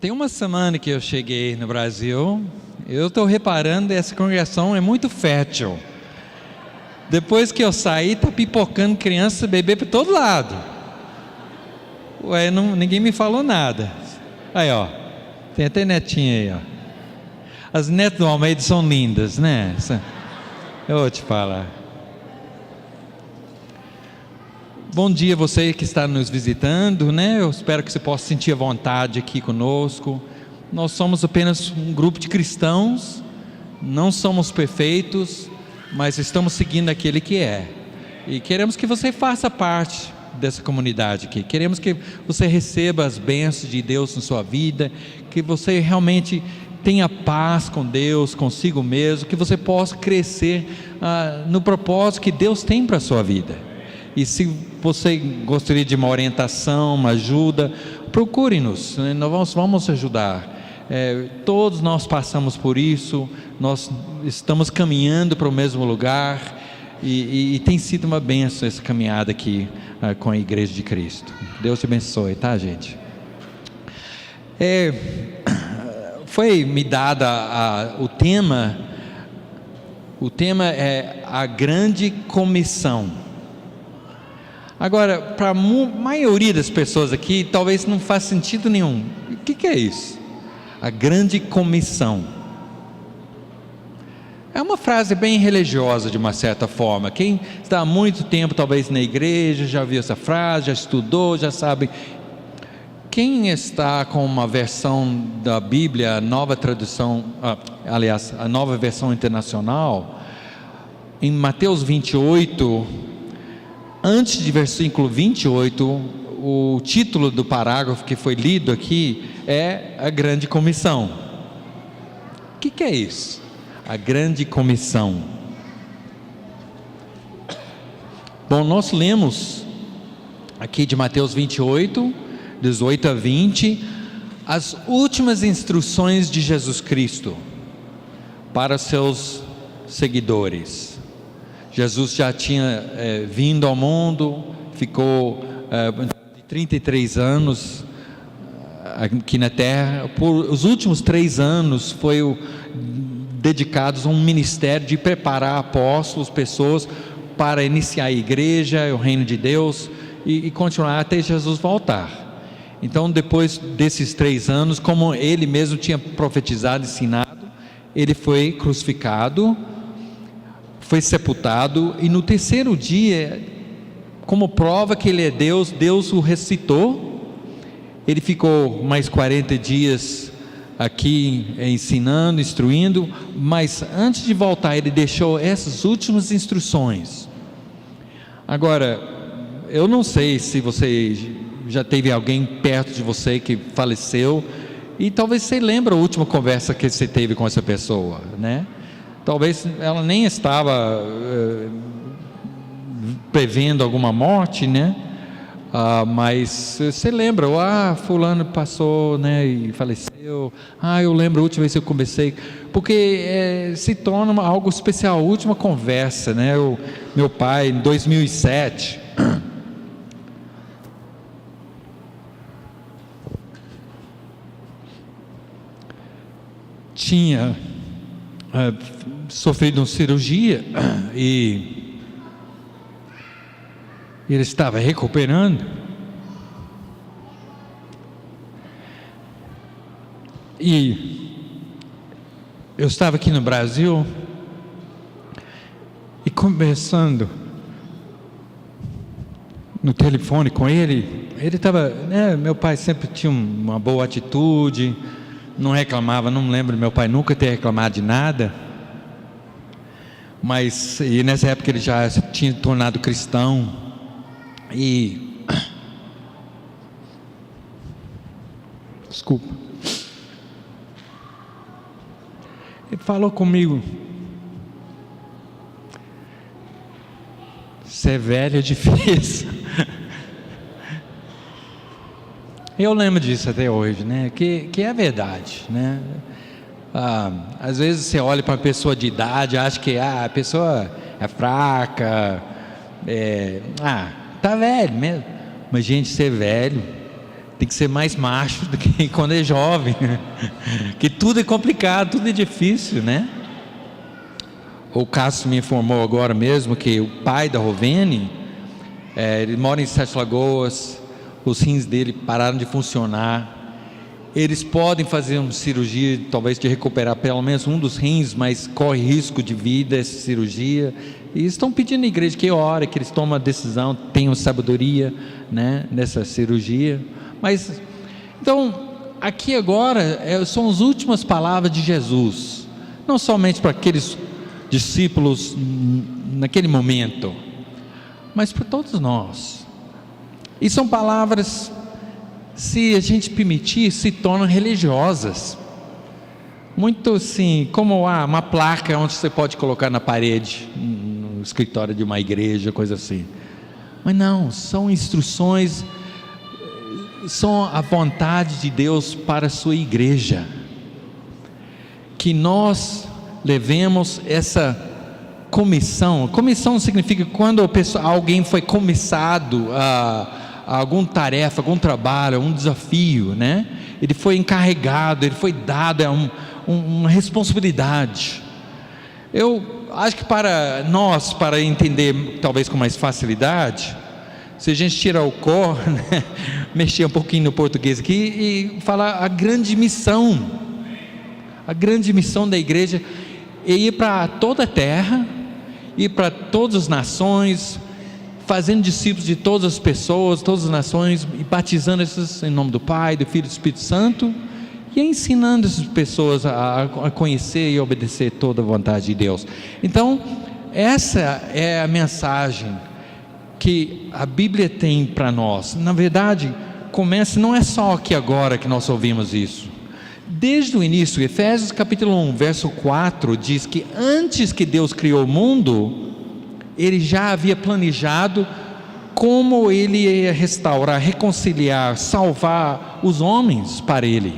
Tem uma semana que eu cheguei no Brasil, eu estou reparando que essa congregação é muito fértil. Depois que eu saí, está pipocando criança e bebê para todo lado. Ué, ninguém me falou nada. Aí, ó, tem até netinha aí, ó. As netas do Almeida são lindas, né? Eu vou te falar. Bom dia você que está nos visitando, né? Eu espero que você possa sentir a vontade aqui conosco. Nós somos apenas um grupo de cristãos, não somos perfeitos, mas estamos seguindo aquele que é. E queremos que você faça parte dessa comunidade aqui. Queremos que você receba as bênçãos de Deus na sua vida, que você realmente tenha paz com Deus, consigo mesmo, que você possa crescer no propósito que Deus tem para a sua vida. E se você gostaria de uma orientação, uma ajuda, procure-nos, né? Nós vamos ajudar. Todos nós passamos por isso, nós estamos caminhando para o mesmo lugar e tem sido uma bênção essa caminhada aqui com a Igreja de Cristo. Deus te abençoe, tá, gente? Foi me dada o tema é a grande comissão. Agora, para a maioria das pessoas aqui, talvez não faça sentido nenhum. O que é isso? A grande comissão. É uma frase bem religiosa de uma certa forma. Quem está há muito tempo talvez na igreja, já viu essa frase, já estudou, já sabe. Quem está com uma versão da Bíblia, a nova tradução, aliás, a nova versão internacional, em Mateus 28, antes de versículo 28, o título do parágrafo que foi lido aqui é a grande comissão. O que é isso? A grande comissão. Bom, nós lemos aqui de Mateus 28, 18 a 20, as últimas instruções de Jesus Cristo para seus seguidores. Jesus já tinha vindo ao mundo, ficou 33 anos aqui na terra. Por os últimos 3 anos foi dedicados a um ministério de preparar apóstolos, pessoas para iniciar a igreja, o reino de Deus e continuar até Jesus voltar. Então, depois desses 3 anos, como ele mesmo tinha profetizado e ensinado, ele foi crucificado, foi sepultado, e no terceiro dia, como prova que ele é Deus, Deus o ressuscitou. Ele ficou mais 40 dias aqui ensinando, instruindo, mas antes de voltar ele deixou essas últimas instruções. Agora, eu não sei se você já teve alguém perto de você que faleceu, e talvez você lembre a última conversa que você teve com essa pessoa, né? Talvez ela nem estava prevendo alguma morte, né? Mas você lembra, fulano passou, né, e faleceu. Eu lembro a última vez que eu conversei, porque se torna algo especial. A última conversa, né? Meu pai, em 2007, tinha sofrido uma cirurgia e ele estava recuperando, e eu estava aqui no Brasil e conversando no telefone com ele. Ele estava, né, meu pai sempre tinha uma boa atitude, não reclamava, não lembro meu pai nunca ter reclamado de nada, mas e nessa época ele já tinha tornado cristão, e desculpa, ele falou comigo: ser velho é difícil. Eu lembro disso até hoje, né? Que é verdade, né? Às vezes você olha para uma pessoa de idade, acha que a pessoa é fraca, tá velho mesmo. Mas, gente, ser velho tem que ser mais macho do que quando é jovem, que tudo é complicado, tudo é difícil, né? O Cássio me informou agora mesmo que o pai da Rovene, ele mora em Sete Lagoas, os rins dele pararam de funcionar. Eles podem fazer uma cirurgia, talvez de recuperar pelo menos um dos rins, mas corre risco de vida essa cirurgia. E estão pedindo à igreja que ore, que eles tomem a decisão, tenham sabedoria, né, nessa cirurgia. Mas, então, aqui agora são as últimas palavras de Jesus, não somente para aqueles discípulos naquele momento, mas para todos nós. E são palavras, se a gente permitir, se tornam religiosas, muito assim, como uma placa onde você pode colocar na parede, no escritório de uma igreja, coisa assim. Mas não, são instruções, são a vontade de Deus para a sua igreja, que nós levemos essa comissão. Comissão significa quando alguém foi comissado a alguma tarefa, algum trabalho, algum desafio, né? Ele foi encarregado, ele foi dado uma responsabilidade. Eu acho que para nós, para entender talvez com mais facilidade, se a gente tirar o cor, né, mexer um pouquinho no português aqui e falar a grande missão da igreja é ir para toda a terra, ir para todas as nações, fazendo discípulos de todas as pessoas, todas as nações, e batizando esses em nome do Pai, do Filho e do Espírito Santo, e ensinando essas pessoas a conhecer e obedecer toda a vontade de Deus. Então, essa é a mensagem que a Bíblia tem para nós. Na verdade, não é só aqui agora que nós ouvimos isso. Desde o início, Efésios capítulo 1, verso 4, diz que antes que Deus criou o mundo, Ele já havia planejado como Ele ia restaurar, reconciliar, salvar os homens para Ele.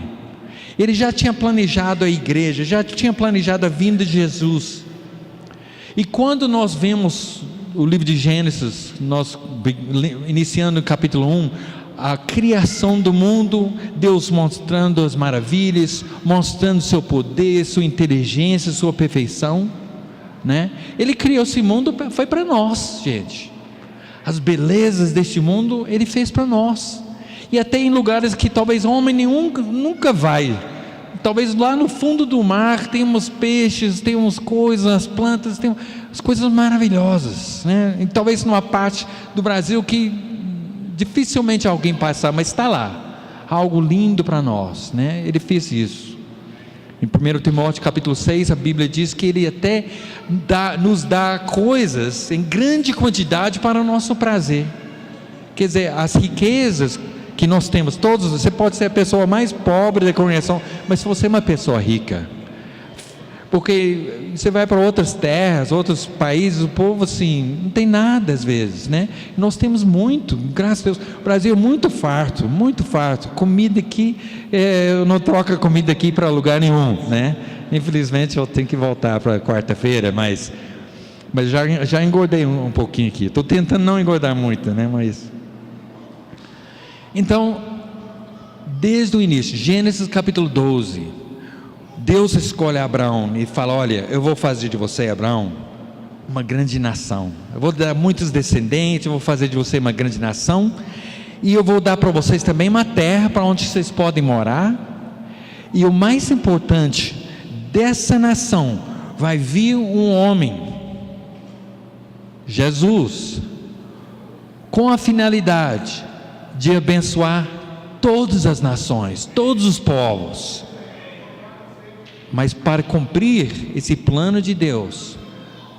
Ele já tinha planejado a igreja, já tinha planejado a vinda de Jesus. E quando nós vemos o livro de Gênesis, nós iniciando no capítulo 1, a criação do mundo, Deus mostrando as maravilhas, mostrando seu poder, sua inteligência, sua perfeição, né? Ele criou esse mundo, foi para nós, gente. As belezas deste mundo Ele fez para nós, e até em lugares que talvez homem nenhum nunca vai. Talvez lá no fundo do mar tem uns peixes, tem umas coisas, as plantas, tem as coisas maravilhosas, né? E talvez numa parte do Brasil que dificilmente alguém passar, mas está lá, algo lindo para nós, né? Ele fez isso. Em 1 Timóteo capítulo 6, a Bíblia diz que Ele até nos dá coisas em grande quantidade para o nosso prazer. Quer dizer, as riquezas que nós temos, todos, você pode ser a pessoa mais pobre da congregação, mas se você é uma pessoa rica, porque você vai para outras terras, outros países, o povo assim, não tem nada às vezes, né? Nós temos muito, graças a Deus, o Brasil é muito farto, comida aqui, eu não troco a comida aqui para lugar nenhum, né? Infelizmente eu tenho que voltar para quarta-feira, mas já engordei um pouquinho aqui, estou tentando não engordar muito, né? Mas, então, desde o início, Gênesis capítulo 12, Deus escolhe Abraão e fala: olha, eu vou fazer de você, Abraão, uma grande nação, eu vou dar muitos descendentes, eu vou fazer de você uma grande nação, e eu vou dar para vocês também uma terra para onde vocês podem morar, e o mais importante, dessa nação vai vir um homem, Jesus, com a finalidade de abençoar todas as nações, todos os povos. Mas para cumprir esse plano de Deus,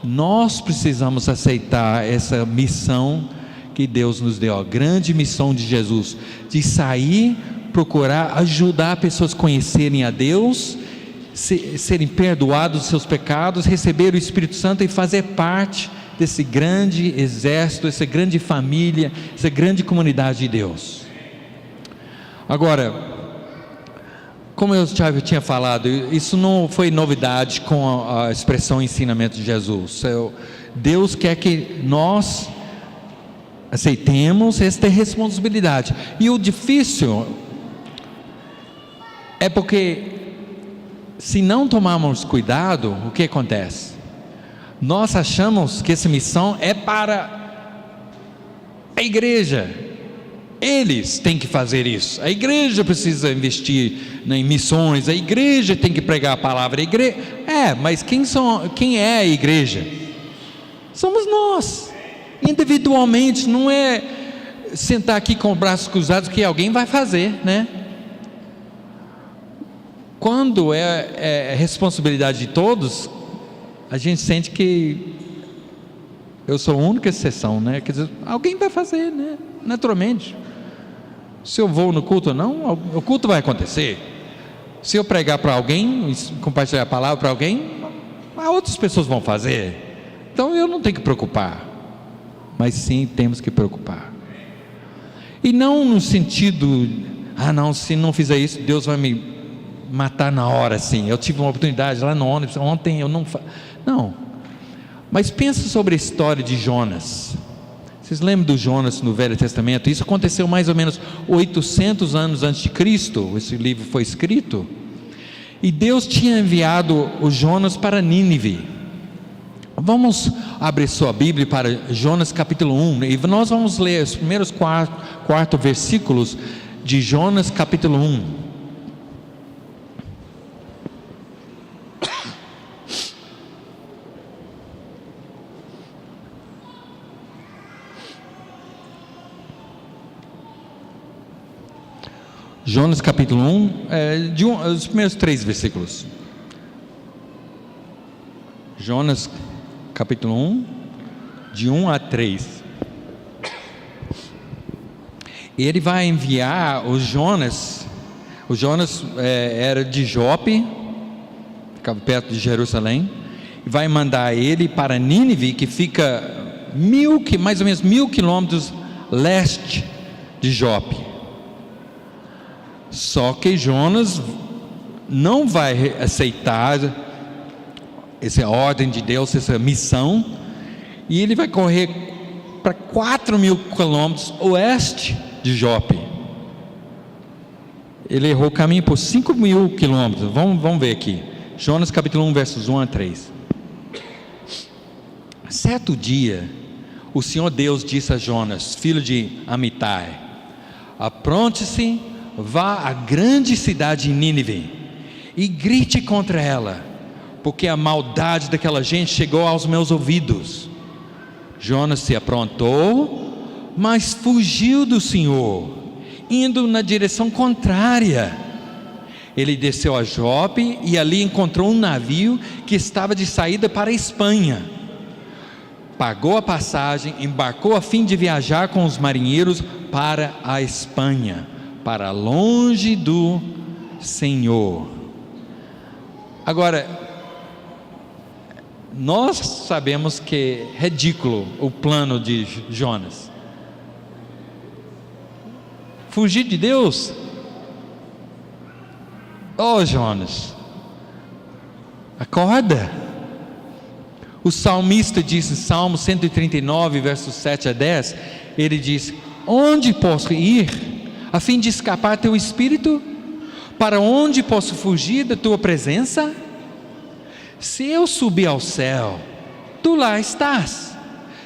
nós precisamos aceitar essa missão que Deus nos deu, a grande missão de Jesus, de sair, procurar ajudar pessoas a conhecerem a Deus, serem perdoados dos seus pecados, receber o Espírito Santo e fazer parte desse grande exército, essa grande família, essa grande comunidade de Deus. Agora, como eu já tinha falado, isso não foi novidade com a expressão ensinamento de Jesus. Deus quer que nós aceitemos esta responsabilidade. E o difícil é porque, se não tomarmos cuidado, o que acontece? Nós achamos que essa missão é para a igreja. Eles têm que fazer isso. A igreja precisa investir em missões. A igreja tem que pregar a palavra. Mas quem é a igreja? Somos nós. Individualmente. Não é sentar aqui com os braços cruzados que alguém vai fazer, né? Quando é responsabilidade de todos, a gente sente que eu sou a única exceção, né? Quer dizer, alguém vai fazer, né? Naturalmente. Se eu vou no culto ou não, o culto vai acontecer. Se eu pregar para alguém, compartilhar a palavra para alguém, outras pessoas vão fazer. Então eu não tenho que preocupar, mas sim temos que preocupar. E não no sentido, não, se não fizer isso, Deus vai me matar na hora, assim. Eu tive uma oportunidade lá no ônibus, ontem eu não mas pensa sobre a história de Jonas. Vocês lembram do Jonas no Velho Testamento? Isso aconteceu mais ou menos 800 anos antes de Cristo. Esse livro foi escrito. E Deus tinha enviado o Jonas para Nínive. Vamos abrir sua Bíblia para Jonas capítulo 1. E nós vamos ler os primeiros quatro versículos de Jonas capítulo 1. Jonas capítulo 1, os primeiros 3 versículos. Jonas capítulo 1, de 1 a 3. Ele vai enviar o Jonas. O Jonas era de Jope, ficava perto de Jerusalém. E vai mandar ele para Nínive, que fica mais ou menos 1000 quilômetros leste de Jope. Só que Jonas não vai aceitar essa ordem de Deus, essa missão, e ele vai correr para 4.000 quilômetros oeste de Jope. Ele errou o caminho por 5.000 quilômetros. Vamos ver aqui. Jonas capítulo 1, versos 1 a 3. Certo dia, o Senhor Deus disse a Jonas, filho de Amitai: apronte-se, vá à grande cidade de Nínive e grite contra ela, porque a maldade daquela gente chegou aos meus ouvidos. Jonas se aprontou, mas fugiu do Senhor, indo na direção contrária. Ele desceu a Jope e ali encontrou um navio que estava de saída para a Espanha. Pagou a passagem, embarcou a fim de viajar com os marinheiros para a Espanha, para longe do Senhor. Agora, nós sabemos que é ridículo o plano de Jonas. Fugir de Deus? Jonas, acorda. O salmista diz em Salmo 139, versos 7 a 10, ele diz: onde posso ir a fim de escapar teu espírito? Para onde posso fugir da tua presença? Se eu subir ao céu, tu lá estás.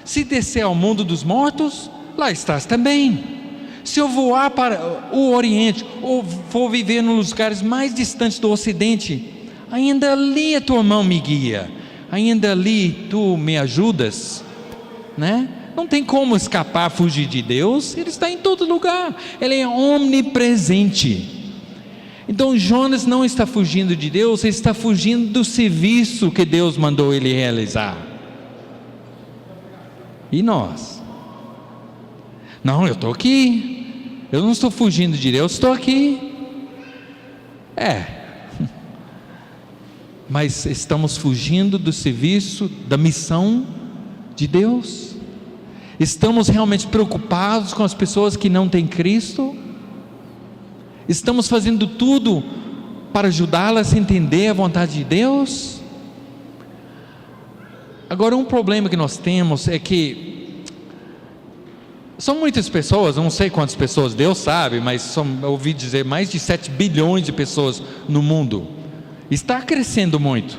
Se descer ao mundo dos mortos, lá estás também. Se eu voar para o Oriente, ou for viver nos lugares mais distantes do Ocidente, ainda ali a tua mão me guia, ainda ali tu me ajudas, né? Não tem como escapar, fugir de Deus. Ele está em todo lugar, Ele é omnipresente. Então Jonas não está fugindo de Deus, ele está fugindo do serviço que Deus mandou ele realizar. E nós? Não, eu estou aqui, eu não estou fugindo de Deus, estou aqui. Mas estamos fugindo do serviço, da missão de Deus? Estamos realmente preocupados com as pessoas que não têm Cristo? Estamos fazendo tudo para ajudá-las a entender a vontade de Deus? Agora, um problema que nós temos é que São muitas pessoas, não sei quantas pessoas, Deus sabe, mas eu ouvi dizer mais de 7 bilhões de pessoas no mundo. Está crescendo muito.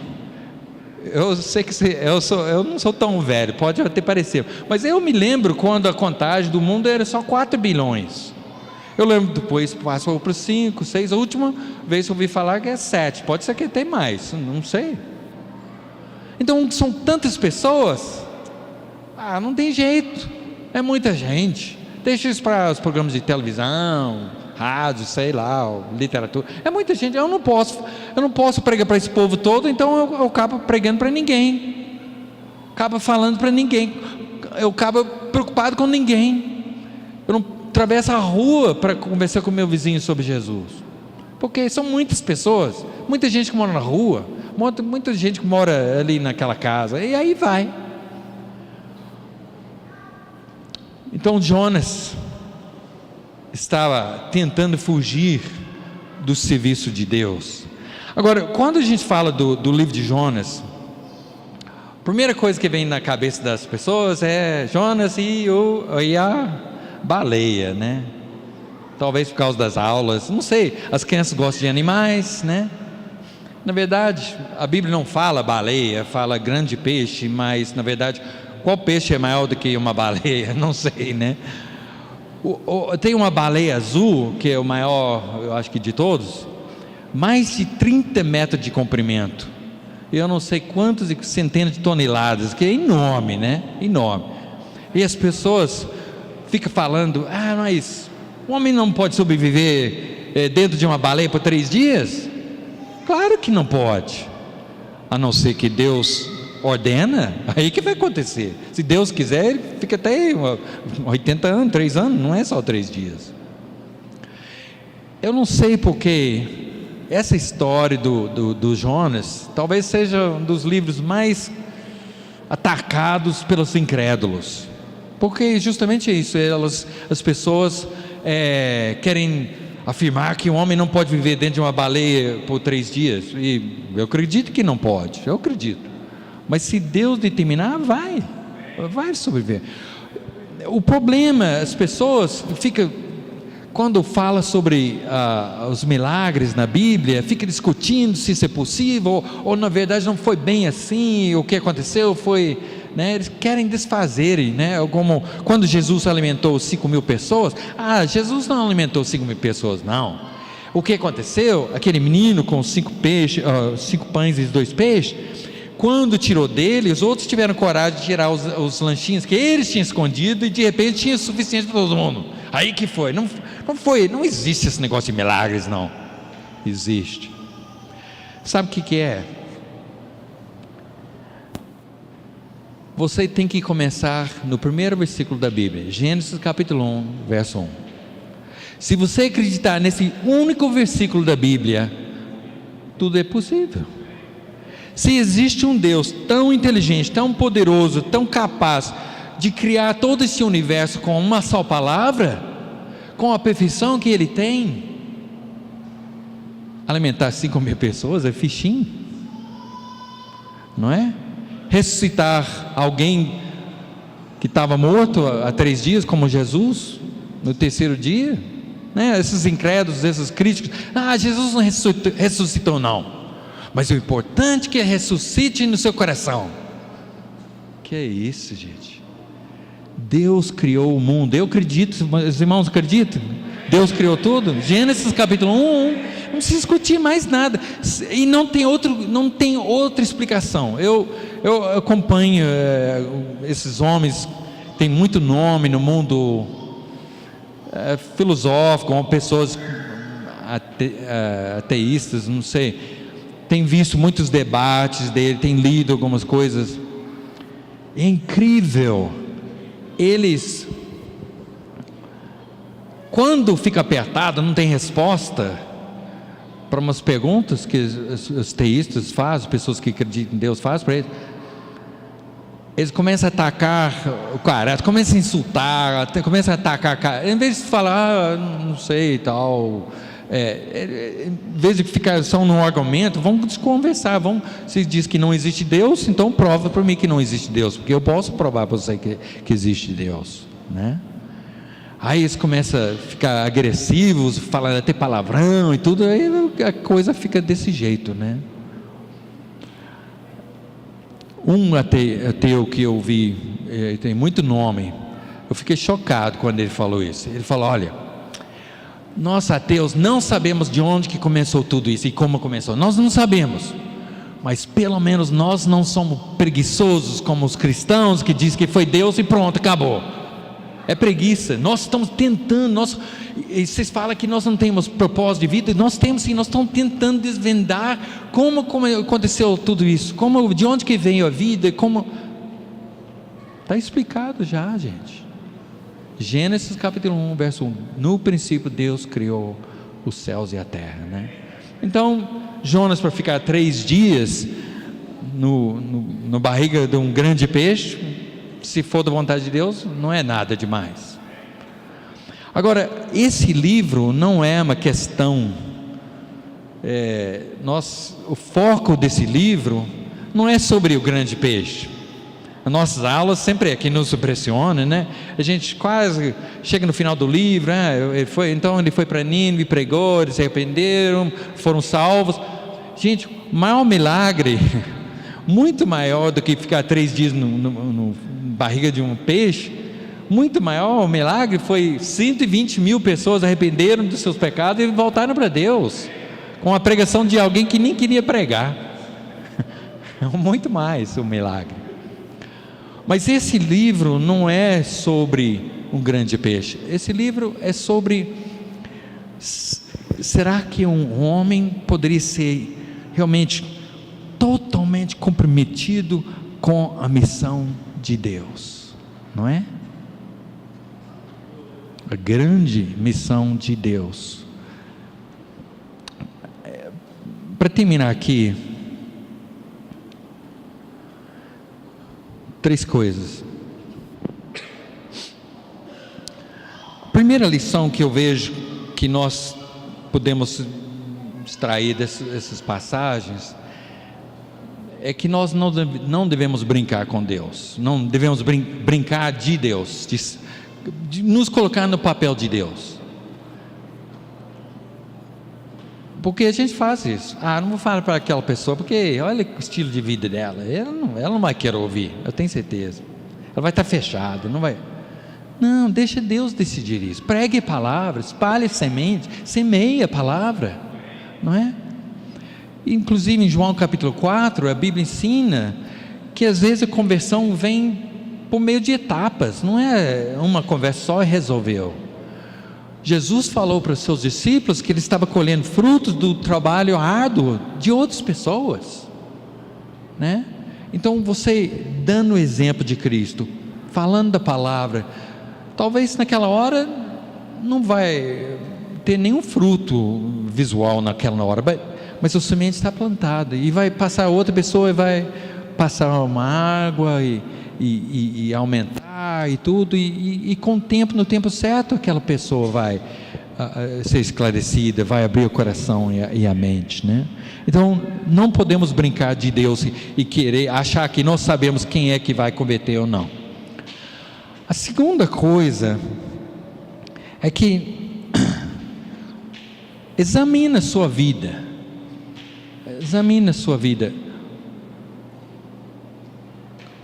Eu sei que eu não sou tão velho, pode até parecer, mas eu me lembro quando a contagem do mundo era só 4 bilhões. Eu lembro depois passou para 5, 6, a última vez que eu ouvi falar que é 7, pode ser que tem mais, não sei. Então são tantas pessoas, não tem jeito, é muita gente. Deixa isso para os programas de televisão, rádio, sei lá, literatura. É muita gente. Eu não posso pregar para esse povo todo, então eu acabo pregando para ninguém. Acabo falando para ninguém. Eu acabo preocupado com ninguém. Eu não atravesso a rua para conversar com meu vizinho sobre Jesus. Porque são muitas pessoas, muita gente que mora na rua, muita gente que mora ali naquela casa, e aí vai. Então Jonas estava tentando fugir do serviço de Deus. Agora, quando a gente fala do livro de Jonas, a primeira coisa que vem na cabeça das pessoas é Jonas e a baleia, né? Talvez por causa das aulas, não sei, as crianças gostam de animais, né? Na verdade, a Bíblia não fala baleia, fala grande peixe, mas na verdade, qual peixe é maior do que uma baleia? Não sei, né? Tem uma baleia azul, que é o maior, eu acho que de todos, mais de 30 metros de comprimento, eu não sei quantas centenas de toneladas, que é enorme, né? Enorme. E as pessoas ficam falando, mas o homem não pode sobreviver dentro de uma baleia por 3 dias? Claro que não pode, a não ser que Deus ordena, aí que vai acontecer. Se Deus quiser, ele fica até 80 anos, 3 anos, não é só 3 dias. Eu não sei porque essa história do Jonas talvez seja um dos livros mais atacados pelos incrédulos, porque justamente é isso, as pessoas querem afirmar que o homem não pode viver dentro de uma baleia por 3 dias, e eu acredito que não pode, eu acredito. Mas se Deus determinar, vai sobreviver. O problema, as pessoas ficam, quando fala sobre os milagres na Bíblia, fica discutindo se isso é possível, ou na verdade não foi bem assim, o que aconteceu foi, né, eles querem desfazerem, né, como quando Jesus alimentou 5.000 pessoas, Jesus não alimentou 5.000 pessoas, não. O que aconteceu? Aquele menino com 5 pães e 2 peixes, quando tirou dele, os outros tiveram coragem de tirar os lanchinhos que eles tinham escondido, e de repente tinha o suficiente para todo mundo. Aí que foi, não existe esse negócio de milagres, não existe. Sabe o que é? Você tem que começar no primeiro versículo da Bíblia, Gênesis capítulo 1, verso 1. Se você acreditar nesse único versículo da Bíblia, tudo é possível. Se existe um Deus tão inteligente, tão poderoso, tão capaz de criar todo esse universo com uma só palavra, com a perfeição que Ele tem, alimentar 5.000 pessoas é fichinho, não é? Ressuscitar alguém que estava morto há 3 dias, como Jesus, no 3º dia, né? Esses incrédulos, esses críticos, Jesus não ressuscitou não, mas o importante é que ressuscite no seu coração. Que é isso, gente? Deus criou o mundo, eu acredito, os irmãos acreditam? Deus criou tudo? Gênesis capítulo 1, não precisa discutir mais nada, e não tem outra explicação. Eu acompanho esses homens, tem muito nome no mundo filosófico, pessoas ateístas, não sei, tem visto muitos debates dele, tem lido algumas coisas, é incrível. Eles, quando fica apertado, não tem resposta para umas perguntas que os teístas fazem, pessoas que acreditam em Deus fazem para eles começam a atacar o cara, começam a insultar, começam a atacar o cara, em vez de falar, não sei e tal, em vez de ficar só num argumento, vamos conversar, se diz que não existe Deus, então prova para mim que não existe Deus, porque eu posso provar para você que existe Deus, né? Aí eles começam a ficar agressivos, falando até palavrão e tudo, aí a coisa fica desse jeito, né? Um ateu que eu vi, tem muito nome, eu fiquei chocado quando ele falou isso. Ele falou: olha, nós ateus não sabemos de onde que começou tudo isso e como começou, nós não sabemos, mas pelo menos nós não somos preguiçosos como os cristãos que dizem que foi Deus e pronto, acabou. É preguiça. Nós estamos tentando, e vocês falam que nós não temos propósito de vida, nós temos sim, nós estamos tentando desvendar como aconteceu tudo isso, de onde que veio a vida, está explicado já, gente. Gênesis capítulo 1, verso 1, no princípio Deus criou os céus e a terra, né? Então, Jonas, para ficar 3 dias no barriga de um grande peixe, se for da vontade de Deus, não é nada demais. Agora, esse livro não é uma questão, o foco desse livro não é sobre o grande peixe. As nossas aulas sempre é que nos impressiona, né? A gente quase chega no final do livro, então ele foi para Nínive, pregou, eles se arrependeram, foram salvos. Gente, o maior milagre, muito maior do que ficar 3 dias no barriga de um peixe, muito maior o milagre foi 120 mil pessoas arrependeram dos seus pecados e voltaram para Deus, com a pregação de alguém que nem queria pregar. Muito mais o milagre. Mas esse livro não é sobre um grande peixe, esse livro é sobre, será que um homem poderia ser realmente totalmente comprometido com a missão de Deus, não é? A grande missão de Deus. Para terminar aqui, 3 coisas. Primeira lição que eu vejo que nós podemos extrair dessas passagens é que nós não devemos brincar com Deus, não devemos brincar de Deus, de nos colocar no papel de Deus, porque a gente faz isso. Não vou falar para aquela pessoa, porque olha o estilo de vida dela, ela não vai querer ouvir, eu tenho certeza, ela vai estar fechada, não, deixa Deus decidir isso. Pregue a palavra, espalhe semente, semeie a palavra, não é? Inclusive em João capítulo 4, a Bíblia ensina que às vezes a conversão vem por meio de etapas, não é uma conversa só e resolveu. Jesus falou para os seus discípulos que ele estava colhendo frutos do trabalho árduo de outras pessoas, né? Então você dando o exemplo de Cristo, falando da palavra, talvez naquela hora não vai ter nenhum fruto visual naquela hora, mas a semente está plantada, e vai passar outra pessoa e vai passar uma água e aumentar e tudo, e com o tempo, no tempo certo, aquela pessoa vai ser esclarecida, vai abrir o coração e a mente, né? Então não podemos brincar de Deus e querer achar que nós sabemos quem é que vai converter ou não. A segunda coisa é que examine a sua vida. Examine a sua vida.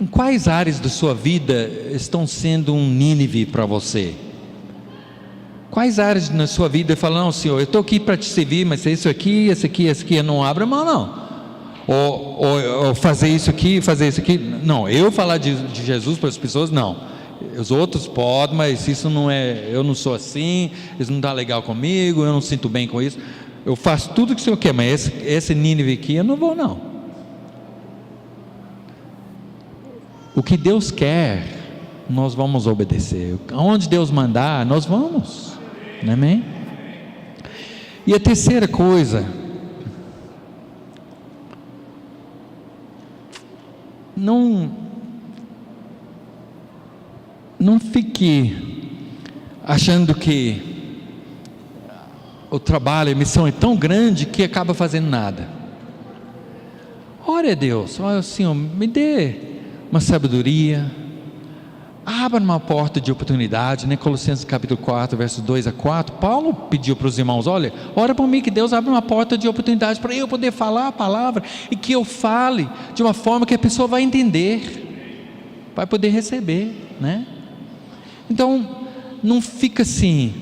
Em quais áreas da sua vida estão sendo um Nínive para você? Quais áreas na sua vida falam: não, Senhor, eu estou aqui para te servir, mas esse aqui, eu não abro a mão, não. Ou fazer isso aqui, não, eu falar de Jesus para as pessoas, não. Os outros podem, mas isso não é, eu não sou assim, isso não está legal comigo, eu não sinto bem com isso. Eu faço tudo o que o Senhor quer, mas esse Nínive aqui eu não vou, não. O que Deus quer, nós vamos obedecer. Aonde Deus mandar, nós vamos. Amém? E a terceira coisa, não fique achando que o trabalho, a missão é tão grande que acaba fazendo nada. Ore a Deus: olha, Senhor, me dê uma sabedoria, abra uma porta de oportunidade, né? Colossenses capítulo 4, versos 2 a 4, Paulo pediu para os irmãos: olha, ora por mim que Deus abra uma porta de oportunidade para eu poder falar a palavra, e que eu fale de uma forma que a pessoa vai entender, vai poder receber, né? Então, não fica assim,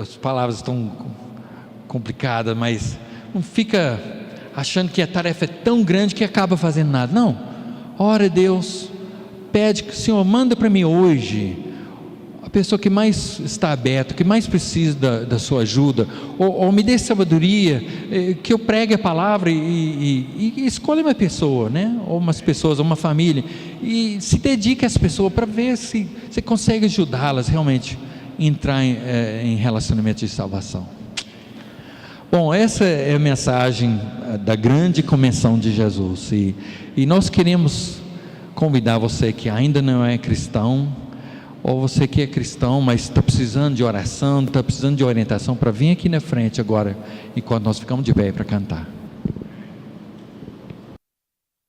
as palavras estão complicadas, mas não fica achando que a tarefa é tão grande que acaba fazendo nada. Não, ora a Deus, pede que o Senhor manda para mim hoje a pessoa que mais está aberta, que mais precisa da sua ajuda, ou me dê sabedoria, que eu pregue a palavra e escolha uma pessoa, né? Ou umas pessoas, uma família, e se dedique a essa pessoa para ver se você consegue ajudá-las realmente a entrar em relacionamento de salvação. Bom, essa é a mensagem da grande convenção de Jesus, e nós queremos convidar você que ainda não é cristão, ou você que é cristão, mas está precisando de oração, está precisando de orientação, para vir aqui na frente agora, enquanto nós ficamos de pé para cantar.